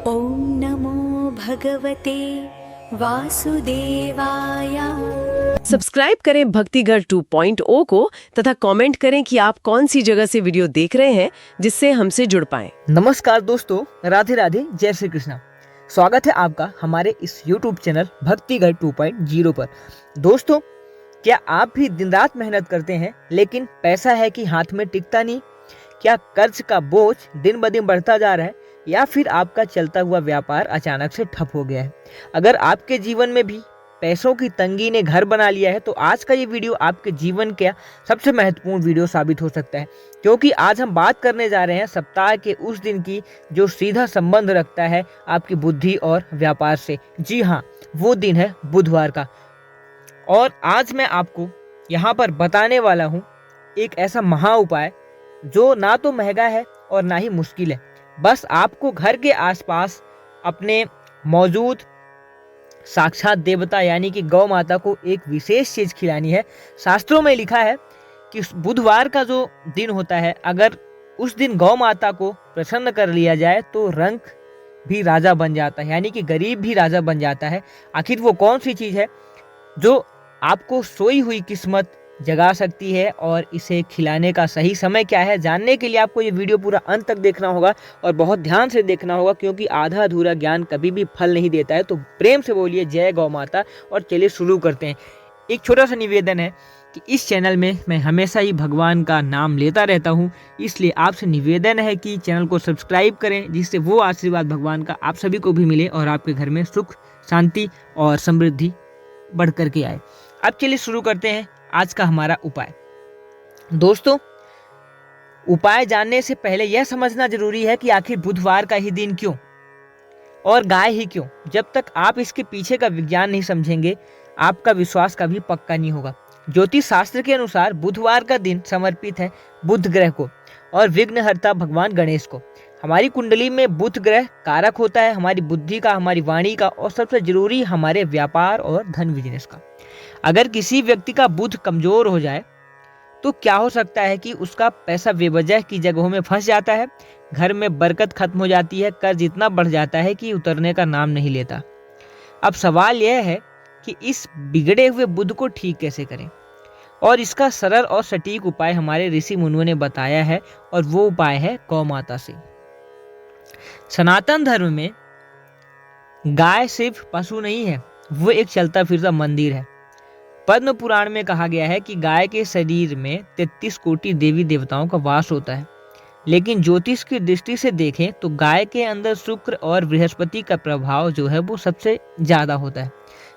ॐ नमो भगवते वासुदेवाय। सब्सक्राइब करें भक्तिघर 2.0 को तथा कमेंट करें कि आप कौन सी जगह से वीडियो देख रहे हैं जिससे हमसे जुड़ पाएं। नमस्कार दोस्तों, राधे राधे, जय श्री कृष्णा। स्वागत है आपका हमारे इस YouTube चैनल भक्तिघर 2.0 पर। दोस्तों, क्या आप भी दिन रात मेहनत करते हैं लेकिन पैसा है कि हाथ में टिकता नहीं? क्या कर्ज का बोझ दिन ब दिन बढ़ता जा रहा है या फिर आपका चलता हुआ व्यापार अचानक से ठप हो गया है? अगर आपके जीवन में भी पैसों की तंगी ने घर बना लिया है तो आज का ये वीडियो आपके जीवन का सबसे महत्वपूर्ण वीडियो साबित हो सकता है, क्योंकि आज हम बात करने जा रहे हैं सप्ताह के उस दिन की जो सीधा संबंध रखता है आपकी बुद्धि और व्यापार से। जी हाँ, वो दिन है बुधवार का। और आज मैं आपको यहाँ पर बताने वाला हूँ एक ऐसा महा उपाय जो ना तो महंगा है और ना ही मुश्किल है। बस आपको घर के आसपास अपने मौजूद साक्षात देवता यानी कि गौ माता को एक विशेष चीज खिलानी है। शास्त्रों में लिखा है कि बुधवार का जो दिन होता है, अगर उस दिन गौ माता को प्रसन्न कर लिया जाए तो रंक भी राजा बन जाता है, यानी कि गरीब भी राजा बन जाता है। आखिर वो कौन सी चीज है जो आपको सोई हुई किस्मत जगा सकती है और इसे खिलाने का सही समय क्या है? जानने के लिए आपको ये वीडियो पूरा अंत तक देखना होगा और बहुत ध्यान से देखना होगा, क्योंकि आधा अधूरा ज्ञान कभी भी फल नहीं देता है। तो प्रेम से बोलिए जय गौ माता और चलिए शुरू करते हैं। एक छोटा सा निवेदन है कि इस चैनल में मैं हमेशा ही भगवान का नाम लेता रहता हूँ, इसलिए आपसे निवेदन है कि चैनल को सब्सक्राइब करें, जिससे वो आशीर्वाद भगवान का आप सभी को भी मिले और आपके घर में सुख, शांति और समृद्धि बढ़ करके आए। अब चलिए शुरू करते हैं आज का हमारा उपाय। दोस्तों, उपाय जानने से पहले यह समझना जरूरी है कि आखिर बुधवार का ही दिन क्यों और गाय ही क्यों। जब तक आप इसके पीछे का विज्ञान नहीं समझेंगे, आपका विश्वास कभी पक्का नहीं होगा। ज्योतिष शास्त्र के अनुसार बुधवार का दिन समर्पित है बुध ग्रह को और विघ्नहर्ता भगवान गणेश को। हमारी कुंडली में बुध ग्रह कारक होता है हमारी बुद्धि का, हमारी वाणी का और सबसे जरूरी हमारे व्यापार और धन बिजनेस का। अगर किसी व्यक्ति का बुध कमजोर हो जाए तो क्या हो सकता है कि उसका पैसा बेवजह की जगहों में फंस जाता है, घर में बरकत खत्म हो जाती है, कर्ज इतना बढ़ जाता है कि उतरने का नाम नहीं लेता। अब सवाल यह है कि इस बिगड़े हुए बुध को ठीक कैसे करें, और इसका सरल और सटीक उपाय हमारे ऋषि मुनियों ने बताया है, और वो उपाय है गौ माता से। सनातन धर्म में गाय सिर्फ पशु नहीं है, वो एक चलता फिरता मंदिर है। पद्म पुराण में कहा गया है कि गाय के शरीर में 33 कोटि देवी देवताओं का वास होता है, लेकिन ज्योतिष की दृष्टि से देखें तो गाय के अंदर शुक्र और बृहस्पति का प्रभाव जो है वो सबसे ज्यादा होता है।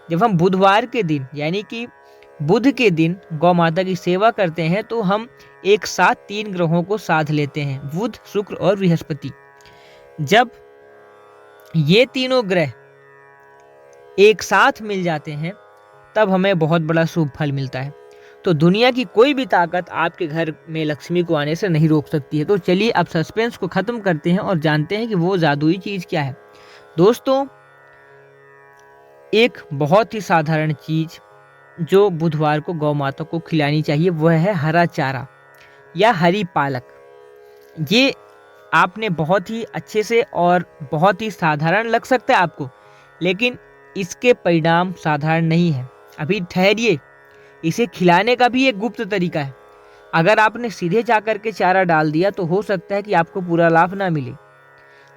जब हम बुधवार के दिन यानी कि बुध के दिन गौ माता की सेवा करते हैं तो हम एक साथ 3 ग्रहों को साध लेते हैं, बुध, शुक्र और बृहस्पति। जब ये तीनों ग्रह एक साथ मिल जाते हैं तब हमें बहुत बड़ा शुभ फल मिलता है। तो दुनिया की कोई भी ताकत आपके घर में लक्ष्मी को आने से नहीं रोक सकती है। तो चलिए अब सस्पेंस को खत्म करते हैं और जानते हैं कि वो जादुई चीज क्या है। दोस्तों, एक बहुत ही साधारण चीज जो बुधवार को गौ माता को खिलानी चाहिए वह है हरा चारा या हरी पालक। ये आपने बहुत ही अच्छे से और बहुत ही साधारण लग सकता है आपको, लेकिन इसके परिणाम साधारण नहीं है। अभी ठहरिए, इसे खिलाने का भी एक गुप्त तरीका है। अगर आपने सीधे जाकर के चारा डाल दिया तो हो सकता है कि आपको पूरा लाभ ना मिले।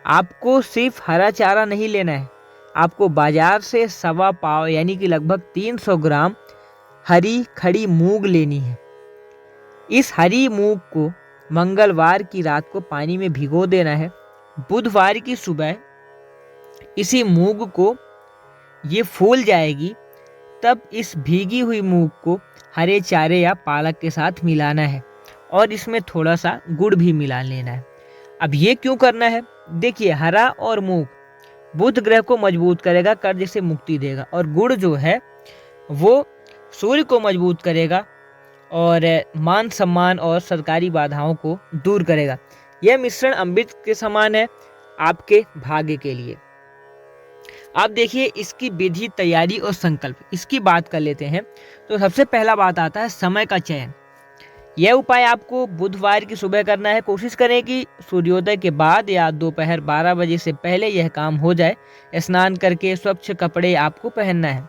आपको सिर्फ हरा चारा नहीं लेना है, आपको बाजार से 1.25 पाव यानी कि लगभग 300 ग्राम हरी खड़ी मूंग लेनी है। इस हरी मूंग को मंगलवार की रात को पानी में भिगो देना है। बुधवार की सुबह इसी मूंग को ये फूल जाएगी, तब इस भीगी हुई मूंग को हरे चारे या पालक के साथ मिलाना है और इसमें थोड़ा सा गुड़ भी मिला लेना है। अब ये क्यों करना है? देखिए, हरा और मूंग बुध ग्रह को मजबूत करेगा, कर्ज से मुक्ति देगा, और गुड़ जो है वो सूर्य को मजबूत करेगा और मान सम्मान और सरकारी बाधाओं को दूर करेगा। यह मिश्रण अमृत के समान है आपके भाग्य के लिए। अब देखिए इसकी विधि, तैयारी और संकल्प, इसकी बात कर लेते हैं। तो सबसे पहला बात आता है समय का चयन। यह उपाय आपको बुधवार की सुबह करना है। कोशिश करें कि सूर्योदय के बाद या दोपहर 12 बजे से पहले यह काम हो जाए। स्नान करके स्वच्छ कपड़े आपको पहनना है।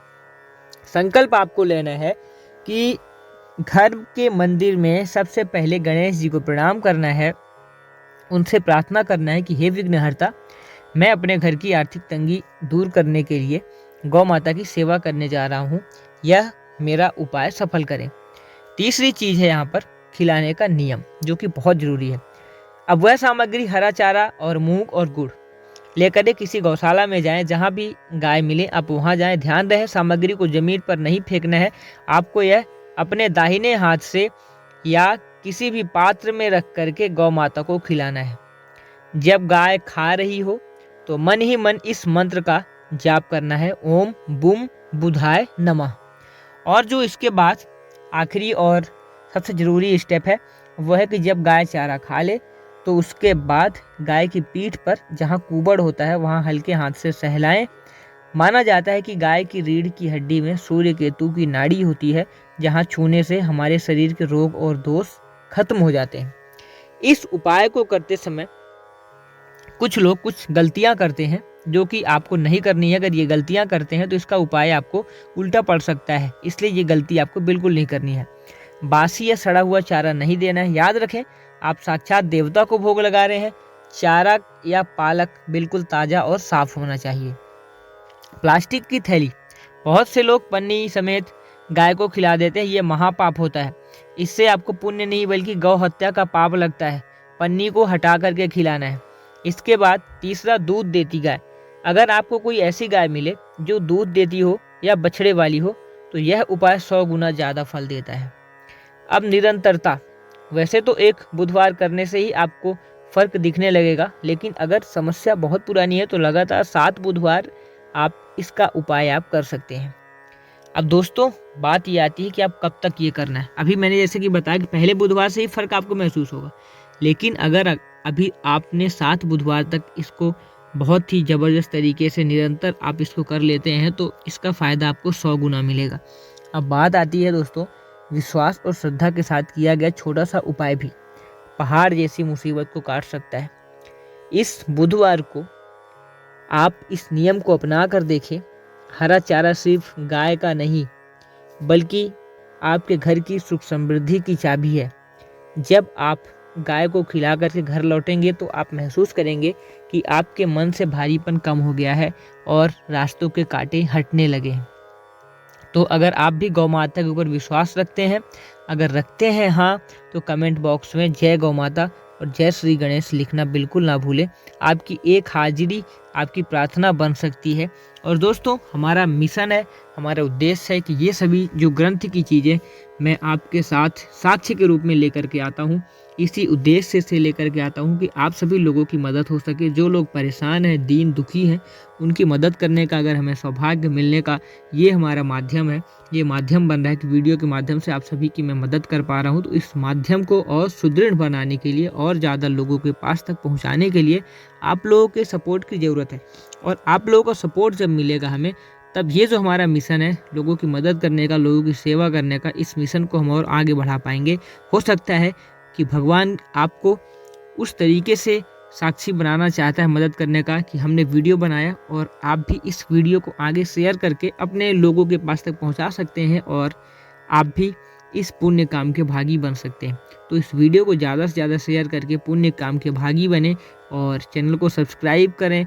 संकल्प आपको लेना है कि घर के मंदिर में सबसे पहले गणेश जी को प्रणाम करना है, उनसे प्रार्थना करना है कि हे विघ्नहर्ता, मैं अपने घर की आर्थिक तंगी दूर करने के लिए गौ माता की सेवा करने जा रहा हूँ, यह मेरा उपाय सफल करें। तीसरी चीज़ है यहाँ पर खिलाने का नियम, जो कि बहुत ज़रूरी है। अब वह सामग्री हरा चारा और मूंग और गुड़ लेकर किसी गौशाला में जाएं, जहाँ भी गाय मिले आप वहाँ जाएं। ध्यान रहे सामग्री को जमीन पर नहीं फेंकना है, आपको यह अपने दाहिने हाथ से या किसी भी पात्र में रख करके गौ माता को खिलाना है। जब गाय खा रही हो तो मन ही मन इस मंत्र का जाप करना है, ओम बुम बुधाय नमः। और जो इसके बाद आखिरी और सबसे ज़रूरी स्टेप है वह है कि जब गाय चारा खा ले तो उसके बाद गाय की पीठ पर जहाँ कुबड़ होता है वहाँ हल्के हाथ से सहलाएं। माना जाता है कि गाय की रीढ़ की हड्डी में सूर्य केतु की नाड़ी होती है, जहाँ छूने से हमारे शरीर के रोग और दोष खत्म हो जाते हैं। इस उपाय को करते समय कुछ लोग कुछ गलतियां करते हैं जो कि आपको नहीं करनी है। अगर ये गलतियां करते हैं तो इसका उपाय आपको उल्टा पड़ सकता है, इसलिए ये गलती आपको बिल्कुल नहीं करनी है। बासी या सड़ा हुआ चारा नहीं देना है। याद रखें आप साक्षात देवता को भोग लगा रहे हैं। चारा या पालक बिल्कुल ताज़ा और साफ होना चाहिए। प्लास्टिक की थैली, बहुत से लोग पन्नी समेत गाय को खिला देते हैं, ये महापाप होता है। इससे आपको पुण्य नहीं बल्कि गौ हत्या का पाप लगता है। पन्नी को हटा करके खिलाना है। इसके बाद तीसरा, दूध देती गाय। अगर आपको कोई ऐसी गाय मिले जो दूध देती हो या बछड़े वाली हो तो यह उपाय 100 गुना ज़्यादा फल देता है। अब निरंतरता, वैसे तो एक बुधवार करने से ही आपको फर्क दिखने लगेगा, लेकिन अगर समस्या बहुत पुरानी है तो लगातार 7 बुधवार आप इसका उपाय आप कर सकते हैं। अब दोस्तों बात ये आती है कि आप कब तक ये करना है। अभी मैंने जैसे कि बताया कि पहले बुधवार से ही फर्क आपको महसूस होगा, लेकिन अगर अभी आपने 7 बुधवार तक इसको बहुत ही ज़बरदस्त तरीके से निरंतर आप इसको कर लेते हैं तो इसका फ़ायदा आपको 100 गुना मिलेगा। अब बात आती है दोस्तों, विश्वास और श्रद्धा के साथ किया गया छोटा सा उपाय भी पहाड़ जैसी मुसीबत को काट सकता है। इस बुधवार को आप इस नियम को अपना कर देखें। हरा चारा सिर्फ गाय का नहीं बल्कि आपके घर की सुख समृद्धि की चाबी है। जब आप गाय को खिला करके घर लौटेंगे तो आप महसूस करेंगे कि आपके मन से भारीपन कम हो गया है और रास्तों के कांटे हटने लगे हैं। तो अगर आप भी गौ माता के ऊपर विश्वास रखते हैं, अगर रखते हैं हाँ, तो कमेंट बॉक्स में जय गौ माता और जय श्री गणेश लिखना बिल्कुल ना भूलें। आपकी एक हाजिरी आपकी प्रार्थना बन सकती है। और दोस्तों हमारा मिशन है, हमारा उद्देश्य है कि ये सभी जो ग्रंथ की चीज़ें मैं आपके साथ साक्ष्य के रूप में लेकर के आता हूँ, इसी उद्देश्य से लेकर के आता हूँ कि आप सभी लोगों की मदद हो सके। जो लोग परेशान हैं, दीन दुखी हैं, उनकी मदद करने का अगर हमें सौभाग्य मिलने का ये हमारा माध्यम है, ये माध्यम बन रहा है कि वीडियो के माध्यम से आप सभी की मैं मदद कर पा रहा हूँ। तो इस माध्यम को और सुदृढ़ बनाने के लिए और ज़्यादा लोगों के पास तक पहुँचाने के लिए आप लोगों के सपोर्ट की ज़रूरत है। और आप लोगों का सपोर्ट जब मिलेगा हमें, तब ये जो हमारा मिशन है लोगों की मदद करने का, लोगों की सेवा करने का, इस मिशन को हम और आगे बढ़ा पाएंगे। हो सकता है कि भगवान आपको उस तरीके से साक्षी बनाना चाहता है मदद करने का कि हमने वीडियो बनाया और आप भी इस वीडियो को आगे शेयर करके अपने लोगों के पास तक पहुंचा सकते हैं और आप भी इस पुण्य काम के भागी बन सकते हैं। तो इस वीडियो को ज़्यादा से ज़्यादा शेयर करके पुण्य काम के भागी बने और चैनल को सब्सक्राइब करें।